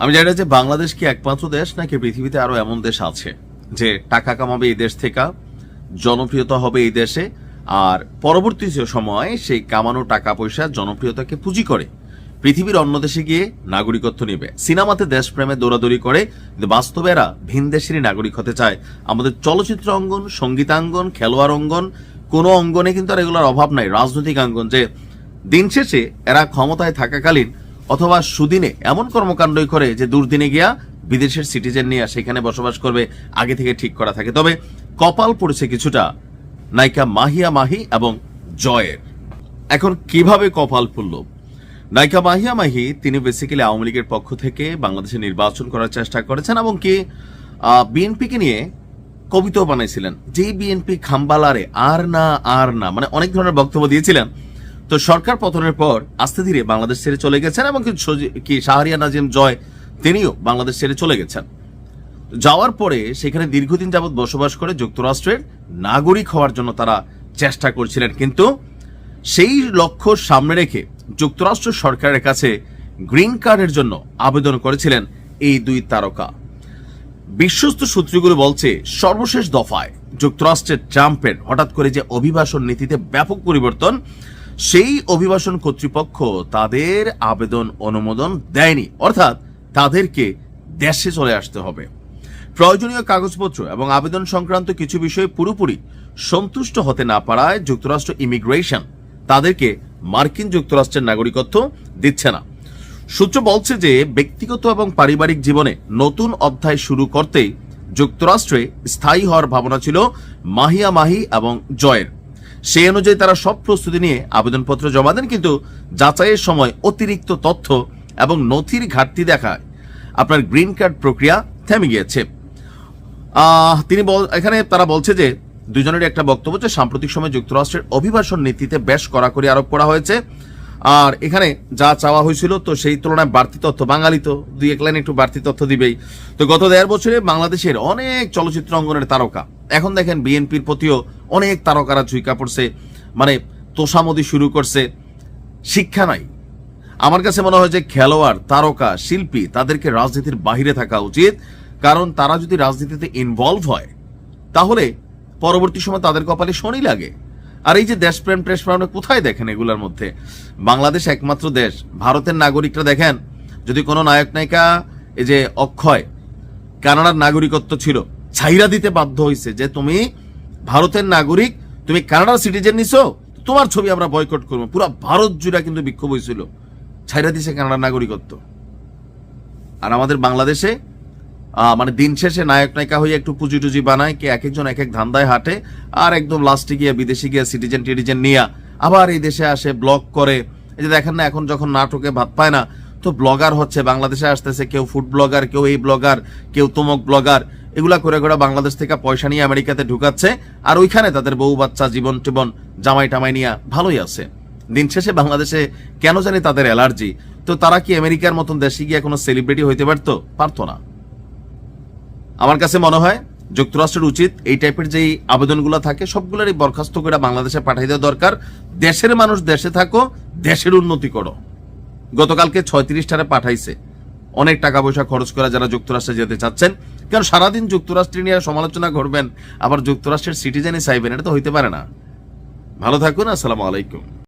আমি জানি না যে বাংলাদেশ কি একমাত্র দেশ নাকি পৃথিবীতে আরো এমন দেশ আছে যে টাকা কামাবে এই দেশ থেকে, জনপ্রিয়তা হবে এই দেশে, আর পরবর্তী সময় সেই কামানো টাকা পয়সা জনপ্রিয়তাকে পুঁজি করে পৃথিবীর অন্য দেশে গিয়ে নাগরিকত্ব নেবে। সিনেমাতে দেশপ্রেমে দৌড়াদৌড়ি করে, কিন্তু বাস্তবে এরা ভিন দেশেরই নাগরিক হতে চায়। আমাদের চলচ্চিত্র অঙ্গন, সঙ্গীতাঙ্গন, খেলোয়াড় অঙ্গন, কোনো অঙ্গনে কিন্তু আর এগুলোর অভাব নাই। রাজনৈতিক অঙ্গন, যে দিন শেষে এরা ক্ষমতায় থাকাকালীন অথবা সুদিনে এমন কর্মকাণ্ডই করে যে দুর্দিনে গিয়া বিদেশের সিটিজেন নিয়ে সেখানে বসবাস করবে, আগে থেকে ঠিক করা থাকে। তবে কপাল পড়েছে কিছুটা নায়িকা মাহিয়া মাহি এবং জয়ের। এখন কিভাবে কপাল পড়ল? নায়িকা মাহিয়া মাহি তিনি বেসিক্যালি আওয়ামী লীগের পক্ষ থেকে বাংলাদেশে নির্বাচন করার চেষ্টা করেছেন এবং কি বিএনপিকে নিয়ে কবিতাও বানাইছিলেন, যে বিএনপি খাম্বালারে আর না, মানে অনেক ধরনের বক্তব্য দিয়েছিলেন। তো সরকার পতনের পর আস্তে ধীরে বাংলাদেশ ছেড়ে চলে গেছেন এবং কি শাহরিয়ার নাজিম জয় তিনিও বাংলাদেশ ছেড়ে চলে গেছেন। যাওয়ার পরে সেখানে দীর্ঘদিন যাবৎ বসবাস করে যুক্তরাষ্ট্রের নাগরিক হওয়ার জন্য তারা চেষ্টা করছিলেন, কিন্তু সেই লক্ষ্য সামনে রেখে যুক্তরাষ্ট্র সরকারের কাছে গ্রিন কার্ডের জন্য আবেদন করেছিলেন এই দুই তারকা। বিশ্বস্ত সূত্রগুলো বলছে সর্বশেষ দফায় যুক্তরাষ্ট্রের ট্রাম্পের হঠাৎ করে যে অভিবাসন নীতিতে ব্যাপক পরিবর্তন, সেই অভিবাসন কর্তৃপক্ষ তাদের আবেদন অনুমোদন দেয়নি, অর্থাৎ তাদেরকে দেশে চলে আসতে হবে। প্রয়োজনীয় কাগজপত্র এবং আবেদন সংক্রান্ত কিছু বিষয়ে পুরোপুরি সন্তুষ্ট হতে না পারায় যুক্তরাষ্ট্র ইমিগ্রেশন তাদেরকে মার্কিন যুক্তরাষ্ট্রের নাগরিকত্ব দিচ্ছে না। সূত্র বলছে যে ব্যক্তিগত এবং পারিবারিক জীবনে নতুন অধ্যায় শুরু করতেই যুক্তরাষ্ট্রে স্থায়ী হওয়ার ভাবনা ছিল মাহিয়া মাহি এবং জয়ের। সেই অনুযায়ী তারা সব প্রস্তুতি নিয়ে আবেদনপত্র জমা দেন, কিন্তু যাচাইয়ের সময় অতিরিক্ত তথ্য এবং নথির ঘাটতি দেখায় আপনার গ্রিন কার্ড প্রক্রিয়া থেমে গিয়েছে। এখানে তারা বলছে যে দুজনের একটা বক্তব্য যে সাম্প্রতিক সময়ে যুক্তরাষ্ট্রের অভিবাসন নীতিতে বেশ কড়াকড়ি আরোপ করা হয়েছে, আর এখানে যা চাওয়া হয়েছিল তো সেই তুলনায় বাড়তি তথ্য, বাঙালি তো দুই এক লাইন একটু বাড়তি তথ্য দিবেই। তো গত 1.5 বছরে বাংলাদেশের অনেক চলচ্চিত্র অঙ্গনের তারকা, এখন দেখেন বিএনপির প্রতিও অনেক তারকারা ঝুঁকা পড়ছে, মানে তোষামদি শুরু করছে। শিক্ষা নাই। আমার কাছে মনে হয় যে খেলোয়াড়, তারকা, শিল্পী তাদেরকে রাজনীতির বাহিরে থাকা উচিত, কারণ তারা যদি রাজনীতিতে ইনভলভ হয় তাহলে পরবর্তী সময় তাদের কপালে শনি লাগে। আর এই যে দেশপ্রেম টেশপ্রেম কোথায় দেখেন এগুলোর মধ্যে? বাংলাদেশ একমাত্র দেশ, ভারতের নাগরিকরা দেখেন, যদি কোনো নায়ক নায়িকা, এই যে অক্ষয় কানাডার নাগরিকত্ব ছিল, ছাইরা দিতে বাধ্য হয়েছে যে তুমি ভারতের নাগরিক, তুমি কানাডার সিটিজেন নিছো, তোমার ছবি আমরা বয়কট করবো। পুরো ভারত জুড়ে কিন্তু বিক্ষোভ হয়েছিল, ছাইরা দিছে কানাডার নাগরিকত্ব। আর আমাদের বাংলাদেশে মানে দিন শেষে নায়ক নায়িকা হয়ে একটু পুঁজি টুজি বানায়, কে এক একজন এক এক ধান্দায় হাঁটে, আর একদম লাস্টে গিয়ে বিদেশে গিয়ে সিটিজেন টিটিজেন নিয়ে আবার এই দেশে আসে, ব্লগ করে। এই যে দেখেন না, এখন যখন নাটকে ভাত পায় না তো ব্লগার হচ্ছে, বাংলাদেশে আসতেছে, কেউ ফুড ব্লগার, কেউ এই ব্লগার, কেউ তমক ব্লগার, এগুলা করে করে বাংলাদেশ থেকে পয়সা নিয়ে আমেরিকাতে ঢুকাচ্ছে, আর ওইখানে তাদের বউ বাচ্চা, জীবন টিবন, জামাই টামাই নিয়ে ভালোই আছে। দিন শেষে বাংলাদেশে কেন জানি তাদের অ্যালার্জি। তো তারা কি আমেরিকার মতন দেশে গিয়ে কোনো সেলিব্রিটি হইতে পারতো না? আমার কাছে মনে হয় যুক্তরাষ্ট্রের উচিত এই টাইপের যেই আবেদনগুলো থাকে সবগুলোরই বরখাস্ত করে বাংলাদেশে পাঠাই দেওয়া দরকার। দেশের মানুষ দেশে থাকো, দেশের উন্নতি করো। গতকালকে 36টারে পাঠাইছে, অনেক টাকা পয়সা খরচ করে যারা যুক্তরাষ্ট্রে যেতে চাচ্ছেন, কারণ সারাদিন যুক্তরাষ্ট্র নিয়ে সমালোচনা করবেন, আবার যুক্তরাষ্ট্রের সিটিজেনই চাইবেন, এটা তো হইতে পারে না। ভালো থাকুন, আসসালামু আলাইকুম।